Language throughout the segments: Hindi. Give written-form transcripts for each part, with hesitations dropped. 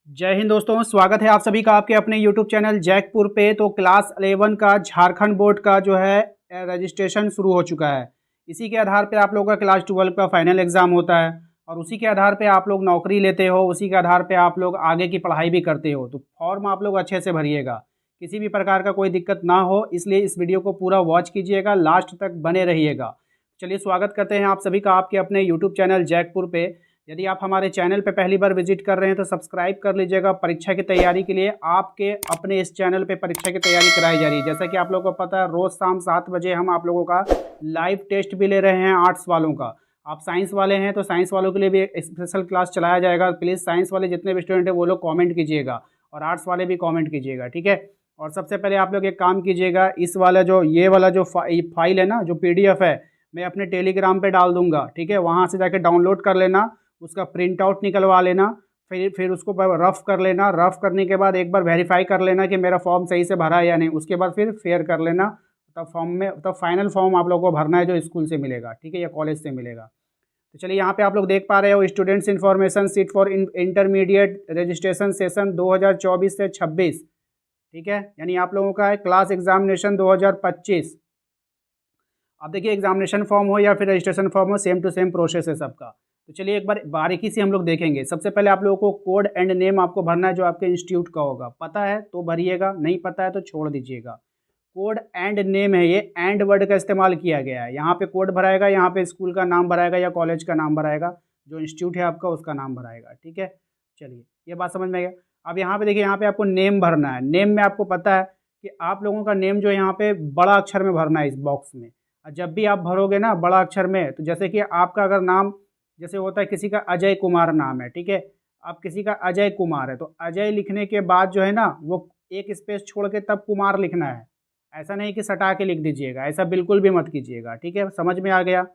जय हिंद दोस्तों, स्वागत है आप सभी का आपके अपने YouTube चैनल जैकपुर पे। तो क्लास 11 का झारखंड बोर्ड का जो है रजिस्ट्रेशन शुरू हो चुका है। इसी के आधार पे आप लोगों का क्लास 12 का फाइनल एग्ज़ाम होता है और उसी के आधार पे आप लोग नौकरी लेते हो, उसी के आधार पे आप लोग आगे की पढ़ाई भी करते हो। तो फॉर्म आप लोग अच्छे से भरिएगा, किसी भी प्रकार का कोई दिक्कत ना हो, इसलिए इस वीडियो को पूरा वॉच कीजिएगा, लास्ट तक बने रहिएगा। चलिए स्वागत करते हैं आप सभी का आपके अपने यूट्यूब चैनल जैकपुर पे। यदि आप हमारे चैनल पे पहली बार विजिट कर रहे हैं तो सब्सक्राइब कर लीजिएगा। परीक्षा की तैयारी के लिए आपके अपने इस चैनल पे परीक्षा की तैयारी कराई जा रही है। जैसा कि आप लोगों को पता है, रोज़ शाम 7 बजे हम आप लोगों का लाइव टेस्ट भी ले रहे हैं आर्ट्स वालों का। आप साइंस वाले हैं तो साइंस वालों के लिए भी एक स्पेशल क्लास चलाया जाएगा। प्लीज़ साइंस वाले जितने भी स्टूडेंट हैं वो लोग कॉमेंट कीजिएगा और आर्ट्स वाले भी कॉमेंट कीजिएगा, ठीक है। और सबसे पहले आप लोग एक काम कीजिएगा, इस वाला जो ये वाला जो फाइल है ना, जो PDF है, मैं अपने टेलीग्राम पे डाल दूंगा, ठीक है। वहाँ से जाके डाउनलोड कर लेना, उसका प्रिंट आउट निकलवा लेना, फिर उसको रफ़ कर लेना। रफ़ करने के बाद एक बार वेरीफाई कर लेना कि मेरा फॉर्म सही से भरा है या नहीं। उसके बाद फिर फेयर कर लेना। तब फाइनल फॉर्म आप लोगों को भरना है जो स्कूल से मिलेगा, ठीक है, या कॉलेज से मिलेगा। तो चलिए यहाँ पे आप लोग देख पा रहे हो, students information seat for intermediate registration session 2024 से 26, ठीक है, यानी आप लोगों का है क्लास एग्जामिनेशन 2025। अब देखिए, एग्जामिनेशन फॉर्म हो या फिर रजिस्ट्रेशन फॉर्म हो, सेम टू सेम प्रोसेस है सबका। तो चलिए एक बार बारीकी से हम लोग देखेंगे। सबसे पहले आप लोगों को कोड एंड नेम आपको भरना है जो आपके इंस्टीट्यूट का होगा। पता है तो भरिएगा, नहीं पता है तो छोड़ दीजिएगा। कोड एंड नेम है, ये एंड वर्ड का इस्तेमाल किया गया है। यहाँ पे कोड भराएगा, यहाँ पे स्कूल का नाम भराएगा या कॉलेज का नाम भराएगा, जो इंस्टीट्यूट है आपका उसका नाम भराएगा, ठीक है। चलिए ये बात समझ में आ गया। अब यहाँ पे देखिए, यहाँ पे आपको नेम भरना है। नेम में आपको पता है कि आप लोगों का नेम जो है यहाँ पे बड़ा अक्षर में भरना है इस बॉक्स में। और जब भी आप भरोगे ना बड़ा अक्षर में, तो जैसे कि आपका अगर नाम जैसे होता है, किसी का अजय कुमार नाम है, ठीक है, आप किसी का अजय कुमार है तो अजय लिखने के बाद जो है ना वो एक स्पेस छोड़ के तब कुमार लिखना है। ऐसा नहीं कि सटा के लिख दीजिएगा, ऐसा बिल्कुल भी मत कीजिएगा, ठीक है, समझ में आ गया।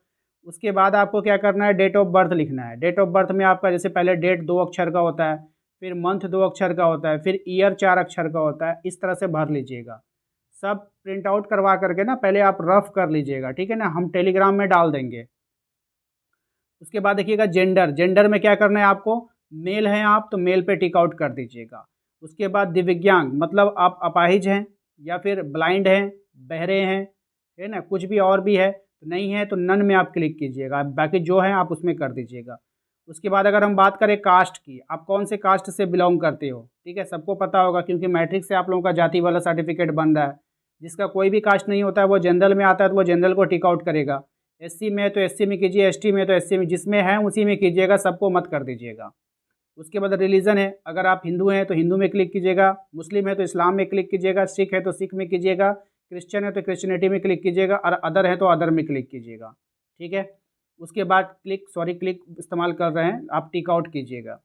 उसके बाद आपको क्या करना है, डेट ऑफ बर्थ लिखना है। डेट ऑफ बर्थ में आपका जैसे पहले डेट 2 अक्षर का होता है, फिर मंथ 2 अक्षर का होता है, फिर ईयर 4 अक्षर का होता है, इस तरह से भर लीजिएगा। सब प्रिंट आउट करवा करके ना पहले आप रफ कर लीजिएगा, ठीक है ना, हम टेलीग्राम में डाल देंगे। उसके बाद देखिएगा जेंडर, जेंडर में क्या करना है आपको, मेल हैं आप तो मेल पे टिक आउट कर दीजिएगा। उसके बाद दिव्यांग, मतलब आप अपाहिज हैं या फिर ब्लाइंड हैं, बहरे हैं, है ना, कुछ भी और भी है तो नहीं है तो नन में आप क्लिक कीजिएगा, बाकी जो है आप उसमें कर दीजिएगा। उसके बाद अगर हम बात करें कास्ट की, आप कौन से कास्ट से बिलोंग करते हो, ठीक है, सबको पता होगा क्योंकि मैट्रिक से आप लोगों का जाति वाला सर्टिफिकेट बन रहा है। जिसका कोई भी कास्ट नहीं होता है वो जनरल में आता है तो वो जनरल को टिक आउट करेगा। एससी में है तो एससी में कीजिए, एसटी में तो एससी में, जिसमें है उसी में कीजिएगा, सबको मत कर दीजिएगा। उसके बाद रिलीजन है, अगर आप हिंदू हैं तो हिंदू में क्लिक कीजिएगा, मुस्लिम है तो इस्लाम में क्लिक कीजिएगा, सिख है तो सिख में कीजिएगा, क्रिश्चियन है तो क्रिश्चियनिटी में क्लिक कीजिएगा और अदर है तो अदर में क्लिक कीजिएगा, ठीक है। उसके बाद क्लिक इस्तेमाल कर रहे हैं आप, टिक आउट कीजिएगा।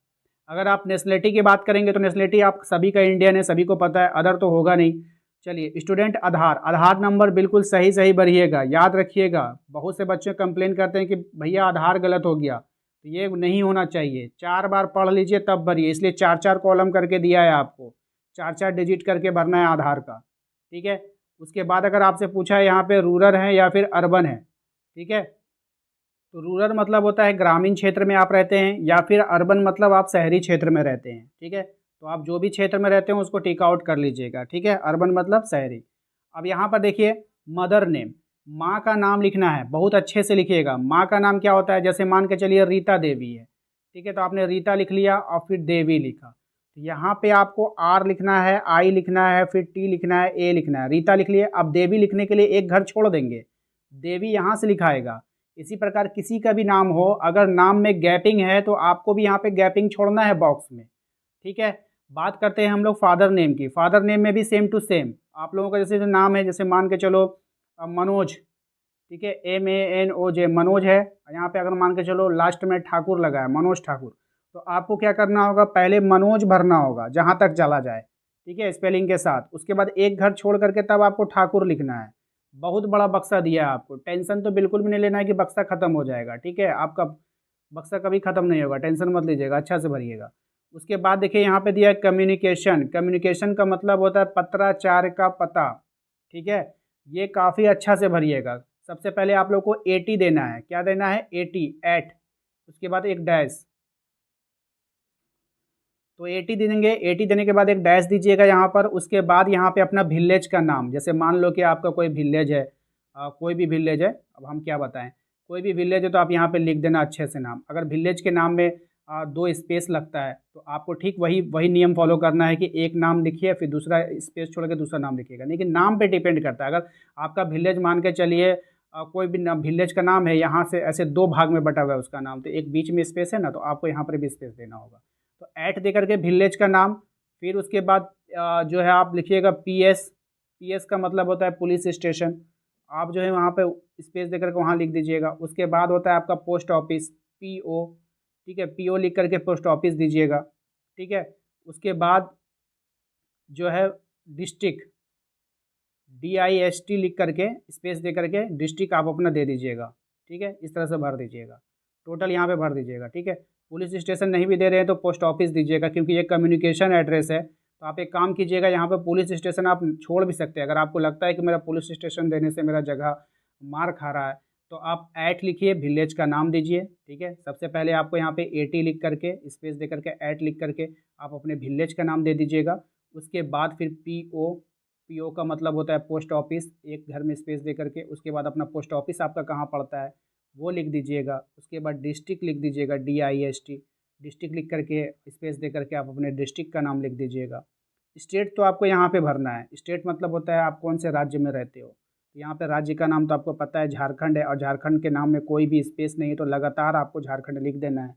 अगर आप नेशनलिटी की बात करेंगे तो नेशनलिटी आप सभी का इंडियन है, सभी को पता है, अदर तो होगा नहीं। चलिए स्टूडेंट आधार, आधार नंबर बिल्कुल सही सही भरिएगा, याद रखिएगा। बहुत से बच्चे कंप्लेन करते हैं कि भैया आधार गलत हो गया, तो ये नहीं होना चाहिए। 4 बार पढ़ लीजिए तब भरिए, इसलिए 4-4 कॉलम करके दिया है आपको, 4-4 डिजिट करके भरना है आधार का, ठीक है। उसके बाद अगर आपसे पूछा है यहाँ पे रूरल है या फिर अर्बन है, ठीक है, तो रूरल मतलब होता है ग्रामीण क्षेत्र में आप रहते हैं, या फिर अर्बन मतलब आप शहरी क्षेत्र में रहते हैं, ठीक है। तो आप जो भी क्षेत्र में रहते हैं उसको टिक आउट कर लीजिएगा, ठीक है, अर्बन मतलब शहरी। अब यहाँ पर देखिए मदर नेम, माँ का नाम लिखना है, बहुत अच्छे से लिखिएगा। माँ का नाम क्या होता है, जैसे मान के चलिए रीता देवी है, ठीक है, तो आपने रीता लिख लिया और फिर देवी लिखा, तो यहाँ पे आपको आर लिखना है, आई लिखना है, फिर टी लिखना है, ए लिखना है। रीता लिख लिए, अब देवी लिखने के लिए एक घर छोड़ देंगे, देवी यहाँ से लिखाएगा। इसी प्रकार किसी का भी नाम हो, अगर नाम में गैपिंग है तो आपको भी यहाँ पे गैपिंग छोड़ना है बॉक्स में, ठीक है। बात करते हैं हम लोग फादर नेम की। फादर नेम में भी सेम टू सेम आप लोगों का जैसे जो नाम है, जैसे मान के चलो मनोज, ठीक है, MANOJ मनोज है। यहाँ पे अगर मान के चलो लास्ट में ठाकुर लगा है, मनोज ठाकुर, तो आपको क्या करना होगा, पहले मनोज भरना होगा जहाँ तक चला जाए, ठीक है, स्पेलिंग के साथ। उसके बाद एक घर छोड़ करके तब आपको ठाकुर लिखना है। बहुत बड़ा बक्सा दिया है आपको, टेंशन तो बिल्कुल भी नहीं लेना है कि बक्सा खत्म हो जाएगा, ठीक है, आपका बक्सा कभी खत्म नहीं होगा, टेंशन मत लीजिएगा, अच्छा से भरिएगा। उसके बाद देखिए यहाँ पे दिया है कम्युनिकेशन, कम्युनिकेशन का मतलब होता है पत्राचार का पता, ठीक है, ये काफ़ी अच्छा से भरिएगा। सबसे पहले आप लोग को 80 देना है, क्या देना है, 80 8, उसके बाद एक डैश, तो 80 देंगे। 80 देने के बाद एक डैश दीजिएगा यहाँ पर। उसके बाद यहाँ पे अपना विलेज का नाम, जैसे मान लो कि आपका कोई विलेज है, कोई भी विलेज है, अब हम क्या बताएं, कोई भी विलेज है तो आप यहाँ पे लिख देना अच्छे से नाम। अगर विलेज के नाम में 2 स्पेस लगता है तो आपको ठीक वही वही नियम फॉलो करना है कि एक नाम लिखिए फिर दूसरा स्पेस छोड़ के दूसरा नाम लिखिएगा। लेकिन नाम पे डिपेंड करता है। अगर आपका विलेज मान के चलिए कोई भी विलेज का नाम है, यहाँ से ऐसे 2 भाग में बटा हुआ है उसका नाम, तो एक बीच में स्पेस है ना, तो आपको यहाँ पर भी स्पेस देना होगा। तो ऐट दे करके विलेज का नाम, फिर उसके बाद जो है आप लिखिएगा PS। PS का मतलब होता है पुलिस स्टेशन। आप जो है वहाँ पे स्पेस दे करके वहाँ लिख दीजिएगा। उसके बाद होता है आपका पोस्ट ऑफिस, PO। ठीक है, PO लिख करके पोस्ट ऑफिस दीजिएगा। ठीक है, उसके बाद जो है डिस्ट्रिक्ट, DIST लिख करके स्पेस दे करके डिस्ट्रिक्ट आप अपना दे दीजिएगा। ठीक है, इस तरह से भर दीजिएगा, टोटल यहाँ पे भर दीजिएगा। ठीक है, पुलिस स्टेशन नहीं भी दे रहे हैं तो पोस्ट ऑफिस दीजिएगा, क्योंकि ये कम्युनिकेशन एड्रेस है। तो आप एक काम कीजिएगा, यहाँ पे पुलिस स्टेशन आप छोड़ भी सकते हैं। अगर आपको लगता है कि मेरा पुलिस स्टेशन देने से मेरा जगह मार खा रहा है तो आप ऐट लिखिए, विलेज का नाम दीजिए। ठीक है, सबसे पहले आपको यहाँ पे 80 लिख करके स्पेस दे करके ऐट लिख करके आप अपने विलेज का नाम दे दीजिएगा। उसके बाद फिर PO का मतलब होता है पोस्ट ऑफिस, एक घर में स्पेस दे करके। उसके बाद अपना पोस्ट ऑफिस आपका कहाँ पड़ता है वो लिख दीजिएगा। उसके बाद डिस्ट्रिक्ट लिख दीजिएगा, DIST, डिस्ट्रिक्ट लिख करके स्पेस दे करके आप अपने डिस्ट्रिक्ट का नाम लिख दीजिएगा। स्टेट तो आपको यहाँ पे भरना है। स्टेट मतलब होता है आप कौन से राज्य में रहते हो। यहाँ पे राज्य का नाम तो आपको पता है झारखंड है, और झारखंड के नाम में कोई भी स्पेस नहीं है, तो लगातार आपको झारखंड लिख देना है।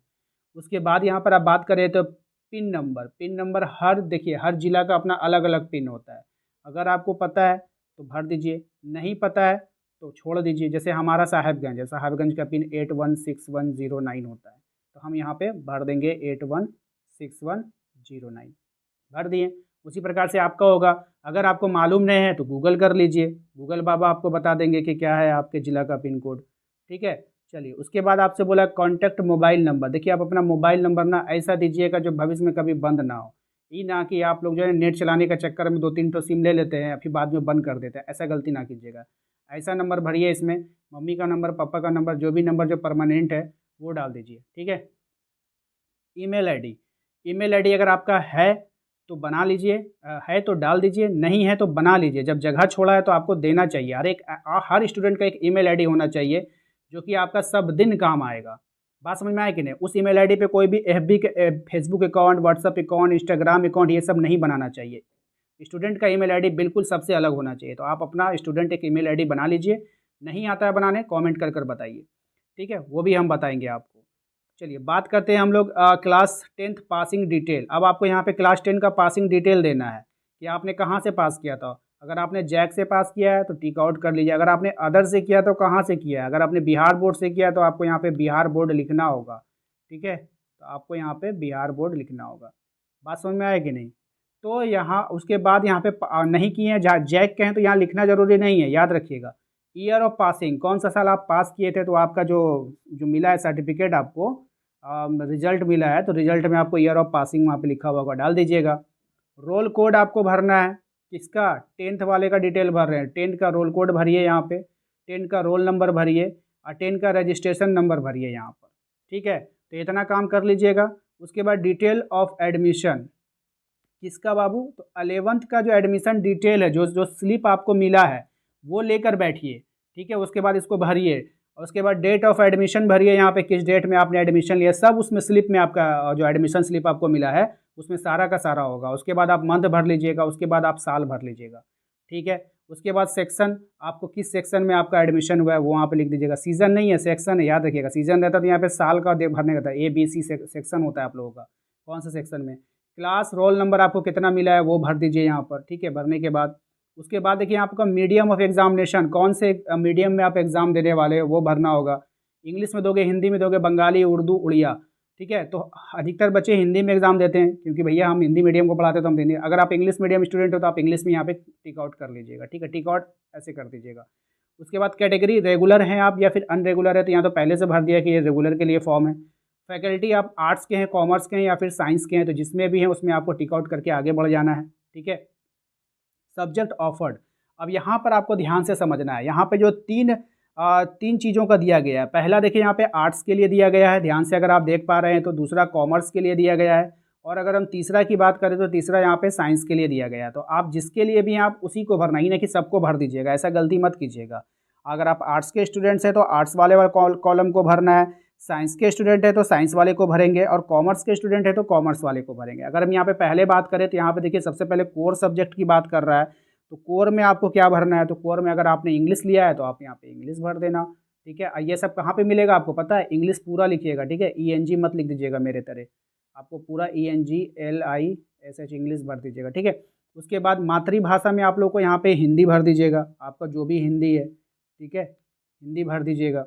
उसके बाद यहाँ पर आप बात करें तो पिन नंबर। पिन नंबर हर देखिए हर जिला का अपना अलग अलग पिन होता है। अगर आपको पता है तो भर दीजिए, नहीं पता है तो छोड़ दीजिए। जैसे हमारा साहेबगंज है, साहेबगंज का पिन 816109 होता है, तो हम यहाँ पे भर देंगे 816109, भर दिए। उसी प्रकार से आपका होगा। अगर आपको मालूम नहीं है तो गूगल कर लीजिए, गूगल बाबा आपको बता देंगे कि क्या है आपके ज़िला का पिन कोड। ठीक है, चलिए। उसके बाद आपसे बोला कॉन्टैक्ट मोबाइल नंबर। देखिए आप अपना मोबाइल नंबर ना ऐसा दीजिएगा जो भविष्य में कभी बंद ना हो। ये ना कि आप लोग जो है नेट चलाने के चक्कर में 2-3 तो सिम ले लेते हैं फिर बाद में बंद कर देते हैं, ऐसा गलती ना कीजिएगा। ऐसा नंबर भरिए, इसमें मम्मी का नंबर, पापा का नंबर, जो भी नंबर जो परमानेंट है वो डाल दीजिए। ठीक है, ईमेल आईडी। ईमेल आईडी अगर आपका है तो बना लीजिए, है तो डाल दीजिए, नहीं है तो बना लीजिए। जब जगह छोड़ा है तो आपको देना चाहिए। हर स्टूडेंट का एक ईमेल आईडी होना चाहिए जो कि आपका सब दिन काम आएगा। बात समझ में आए कि नहीं। उस ईमेल आईडी पे कोई भी FB के Facebook account, WhatsApp account, Instagram account ये सब नहीं बनाना चाहिए। स्टूडेंट का ईमेल आईडी बिल्कुल सबसे अलग होना चाहिए। तो आप अपना स्टूडेंट एक ईमेल आईडी बना लीजिए। नहीं आता है बनाने, कमेंट कर कर बताइए। ठीक है, वो भी हम बताएंगे आपको। चलिए बात करते हैं हम लोग क्लास 10th पासिंग डिटेल। अब आपको यहाँ पे क्लास 10 का पासिंग डिटेल देना है कि आपने कहाँ से पास किया था। अगर आपने जैक से पास किया है तो टिक आउट कर लीजिए। अगर आपने अदर से किया तो कहाँ से किया है। अगर आपने बिहार बोर्ड से किया तो आपको यहाँ पे बिहार बोर्ड लिखना होगा। ठीक है, तो आपको यहाँ पे बिहार बोर्ड लिखना होगा। बात समझ में आए कि नहीं। तो यहाँ उसके बाद यहाँ पे नहीं किए हैं, जहाँ जैक के हैं तो यहाँ लिखना ज़रूरी नहीं है, याद रखिएगा। ईयर ऑफ पासिंग, कौन सा साल आप पास किए थे, तो आपका जो जो मिला है सर्टिफिकेट आपको, रिजल्ट मिला है तो रिजल्ट में आपको ईयर ऑफ पासिंग वहाँ पे लिखा हुआ होगा, डाल दीजिएगा। रोल कोड आपको भरना है, किसका, 10th वाले का डिटेल भर रहे हैं। 10th का रोल कोड भरिए यहाँ पे, 10th का रोल नंबर भरिए और 10th का रजिस्ट्रेशन नंबर भरिए यहाँ पर। ठीक है, तो इतना काम कर लीजिएगा। उसके बाद डिटेल ऑफ एडमिशन, किसका बाबू, तो 11th का जो एडमिशन डिटेल है, जो जो स्लिप आपको मिला है वो लेकर बैठिए। ठीक है, उसके बाद इसको भरिए। और उसके बाद डेट ऑफ एडमिशन भरिए, यहाँ पे किस डेट में आपने एडमिशन लिया, सब उसमें स्लिप में आपका जो एडमिशन स्लिप आपको मिला है उसमें सारा का सारा होगा। उसके बाद आप मंथ भर लीजिएगा, उसके बाद आप साल भर लीजिएगा। ठीक है, उसके बाद सेक्शन, आपको किस सेक्शन में आपका एडमिशन हुआ है वो वहाँ पे लिख दीजिएगा। सीज़न नहीं है, सेक्शन है, याद रखिएगा। सीज़न रहता तो यहाँ पे साल का भरने का था, ABC सेक्शन होता है आप लोगों का, कौन सा सेक्शन में। क्लास रोल नंबर आपको कितना मिला है वो भर दीजिए यहाँ पर। ठीक है, भरने के बाद उसके बाद देखिए आपका मीडियम ऑफ एग्जामिनेशन, कौन से मीडियम में आप एग्ज़ाम देने वाले हो वो भरना होगा। इंग्लिश में दोगे, हिंदी में दोगे, बंगाली, उर्दू, उड़िया। ठीक है, तो अधिकतर बच्चे हिंदी में एग्ज़ाम देते हैं क्योंकि भैया हम हिंदी मीडियम को पढ़ाते हैं तो हम हिंदी। अगर आप इंग्लिश मीडियम स्टूडेंट हो तो आप इंग्लिश में यहाँ पे टिक आउट कर लीजिएगा। ठीक है, टिक आउट ऐसे कर दीजिएगा। उसके बाद कैटेगरी, रेगुलर हैं आप या फिर अनरेगुलर है, तो यहाँ तो पहले से भर दिया कि ये रेगुलर के लिए फॉर्म है। फैकल्टी, आप आर्ट्स के हैं, कॉमर्स के हैं या फिर साइंस के हैं, तो जिसमें भी हैं उसमें आपको टिक आउट करके आगे बढ़ जाना है। ठीक है, सब्जेक्ट ऑफर्ड, अब यहाँ पर आपको ध्यान से समझना है। यहाँ पे जो तीन चीज़ों का दिया गया है। पहला देखिए यहाँ पे आर्ट्स के लिए दिया गया है, ध्यान से अगर आप देख पा रहे हैं तो। दूसरा कॉमर्स के लिए दिया गया है और अगर हम तीसरा की बात करें तो तीसरा यहाँ पे साइंस के लिए दिया गया है। तो आप जिसके लिए भी हैं आप उसी को भरना, ही नहीं कि सबको भर दीजिएगा, ऐसा गलती मत कीजिएगा। अगर आप आर्ट्स के स्टूडेंट्स हैं तो आर्ट्स वाले कॉलम को भरना है, साइंस के स्टूडेंट है तो साइंस वाले को भरेंगे, और कॉमर्स के स्टूडेंट है तो कॉमर्स वाले को भरेंगे। अगर हम यहाँ पे पहले बात करें तो यहाँ पे देखिए सबसे पहले कोर सब्जेक्ट की बात कर रहा है, तो कोर में आपको क्या भरना है, तो कोर में अगर आपने इंग्लिश लिया है तो आप यहाँ पे इंग्लिश भर देना। ठीक है, ये सब कहाँ पे मिलेगा आपको पता है, इंग्लिश पूरा लिखिएगा। ठीक है, ENG मत लिख दीजिएगा मेरे तरह, आपको पूरा ENGLISH इंग्लिश भर दीजिएगा। ठीक है, उसके बाद मातृभाषा में आप लोग को यहाँ पे हिंदी भर दीजिएगा, आपका जो भी हिंदी है। ठीक है, हिंदी भर दीजिएगा।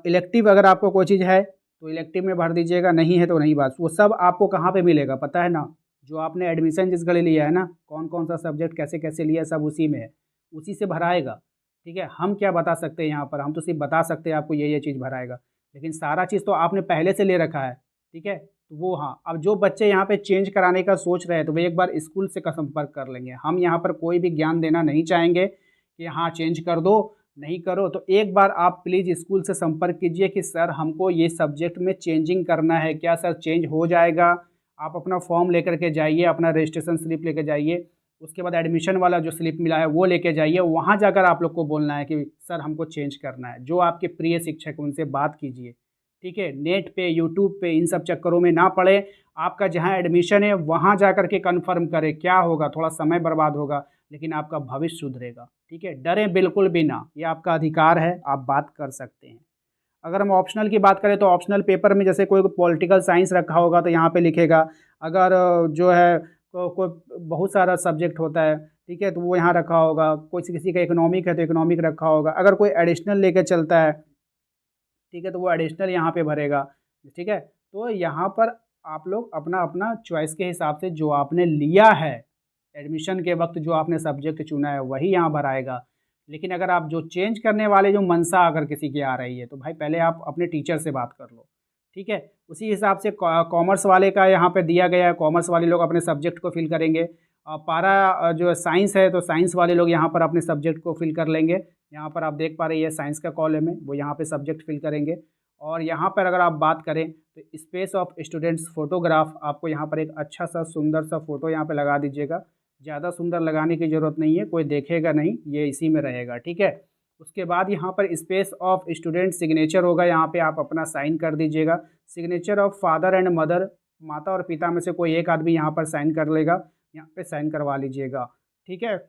इलेक्टिव अगर आपको कोई चीज़ है तो इलेक्टिव में भर दीजिएगा, नहीं है तो नहीं। बात वो सब आपको कहाँ पे मिलेगा पता है ना, जो आपने एडमिशन जिस घड़ी लिया है ना, कौन कौन सा सब्जेक्ट कैसे कैसे लिया है सब उसी में है, उसी से भराएगा। ठीक है, हम क्या बता सकते हैं यहाँ पर, हम तो सिर्फ बता सकते हैं आपको ये चीज़ भराएगा, लेकिन सारा चीज़ तो आपने पहले से ले रखा है। ठीक है, तो वो हाँ, अब जो बच्चे यहाँ पे चेंज कराने का सोच रहे हैं तो वे एक बार स्कूल से का संपर्क कर लेंगे। हम यहाँ पर कोई भी ज्ञान देना नहीं चाहेंगे कि हाँ चेंज कर दो, नहीं करो। तो एक बार आप प्लीज़ स्कूल से संपर्क कीजिए कि सर हमको ये सब्जेक्ट में चेंजिंग करना है, क्या सर चेंज हो जाएगा। आप अपना फॉर्म लेकर के जाइए, अपना रजिस्ट्रेशन स्लिप लेकर जाइए, उसके बाद एडमिशन वाला जो स्लिप मिला है वो लेके जाइए। वहाँ जाकर आप लोग को बोलना है कि सर हमको चेंज करना है। जो आपके प्रिय शिक्षक उनसे बात कीजिए। ठीक है, नेट पे यूट्यूब पे इन सब चक्करों में ना पड़े, आपका जहाँ एडमिशन है वहाँ जा कर के कन्फर्म करें। क्या होगा, थोड़ा समय बर्बाद होगा लेकिन आपका भविष्य सुधरेगा। ठीक है, डरें बिल्कुल भी ना, ये आपका अधिकार है, आप बात कर सकते हैं। अगर हम ऑप्शनल की बात करें तो ऑप्शनल पेपर में जैसे कोई पॉलिटिकल साइंस रखा होगा तो यहाँ पे लिखेगा। अगर जो है कोई बहुत सारा सब्जेक्ट होता है, ठीक है, तो वो यहाँ रखा होगा। कोई किसी का इकोनॉमिक है तो इकोनॉमिक रखा होगा। अगर कोई एडिशनल लेके चलता है, ठीक है, तो वो एडिशनल यहाँ पे भरेगा। ठीक है, तो यहाँ पर आप लोग अपना अपना चॉइस के हिसाब से जो आपने लिया है एडमिशन के वक्त, जो आपने सब्जेक्ट चुना है वही यहाँ भराएगा। लेकिन अगर आप जो चेंज करने वाले जो मनसा अगर किसी की आ रही है तो भाई पहले आप अपने टीचर से बात कर लो। ठीक है, उसी हिसाब से कॉमर्स वाले का यहाँ पे दिया गया है, कॉमर्स वाले लोग अपने सब्जेक्ट को फिल करेंगे। पारा जो साइंस है तो साइंस वाले लोग यहाँ पर अपने सब्जेक्ट को फिल कर लेंगे। यहाँ पर आप देख पा रहे हैं साइंस का कॉलम है, वो यहाँ पे सब्जेक्ट फिल करेंगे। और यहाँ पर अगर आप बात करें तो स्पेस ऑफ स्टूडेंट्स फोटोग्राफ, आपको यहाँ पर एक अच्छा सा सुंदर सा फ़ोटो यहाँ पे लगा दीजिएगा। ज़्यादा सुंदर लगाने की ज़रूरत नहीं है, कोई देखेगा नहीं, ये इसी में रहेगा। ठीक है, उसके बाद यहाँ पर स्पेस ऑफ स्टूडेंट सिग्नेचर होगा, यहाँ पे आप अपना साइन कर दीजिएगा। Signature of father and mother, माता और पिता में से कोई एक आदमी यहाँ पर साइन कर लेगा, यहाँ पे साइन करवा लीजिएगा। ठीक है,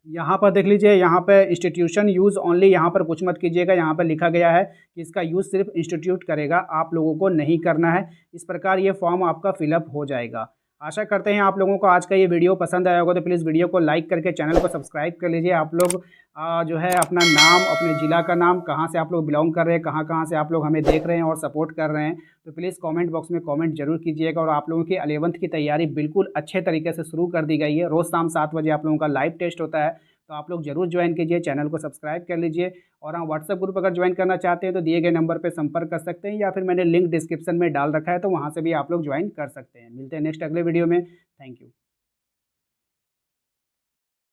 यहाँ पर देख लीजिए, यहाँ पे इंस्टीट्यूशन यूज़ ओनली, यहाँ पर कुछ मत कीजिएगा। यहाँ पर लिखा गया है कि इसका यूज़ सिर्फ इंस्टीट्यूट करेगा, आप लोगों को नहीं करना है। इस प्रकार ये फॉर्म आपका फिलअप हो जाएगा। आशा करते हैं आप लोगों को आज का ये वीडियो पसंद आया होगा, तो प्लीज़ वीडियो को लाइक करके चैनल को सब्सक्राइब कर लीजिए। आप लोग जो है अपना नाम, अपने ज़िला का नाम, कहाँ से आप लोग बिलोंग कर रहे हैं, कहाँ कहाँ से आप लोग हमें देख रहे हैं और सपोर्ट कर रहे हैं, तो प्लीज़ कमेंट बॉक्स में कमेंट जरूर कीजिएगा। और आप लोगों की 11th की तैयारी बिल्कुल अच्छे तरीके से शुरू कर दी गई है। रोज़ शाम 7 बजे आप लोगों का लाइव टेस्ट होता है, तो आप लोग जरूर ज्वाइन कीजिए, चैनल को सब्सक्राइब कर लीजिए। और हाँ, व्हाट्सएप ग्रुप अगर ज्वाइन करना चाहते हैं तो दिए गए नंबर पर संपर्क कर सकते हैं, या फिर मैंने लिंक डिस्क्रिप्शन में डाल रखा है, तो वहाँ से भी आप लोग ज्वाइन कर सकते हैं। मिलते हैं नेक्स्ट अगले वीडियो में। Thank you.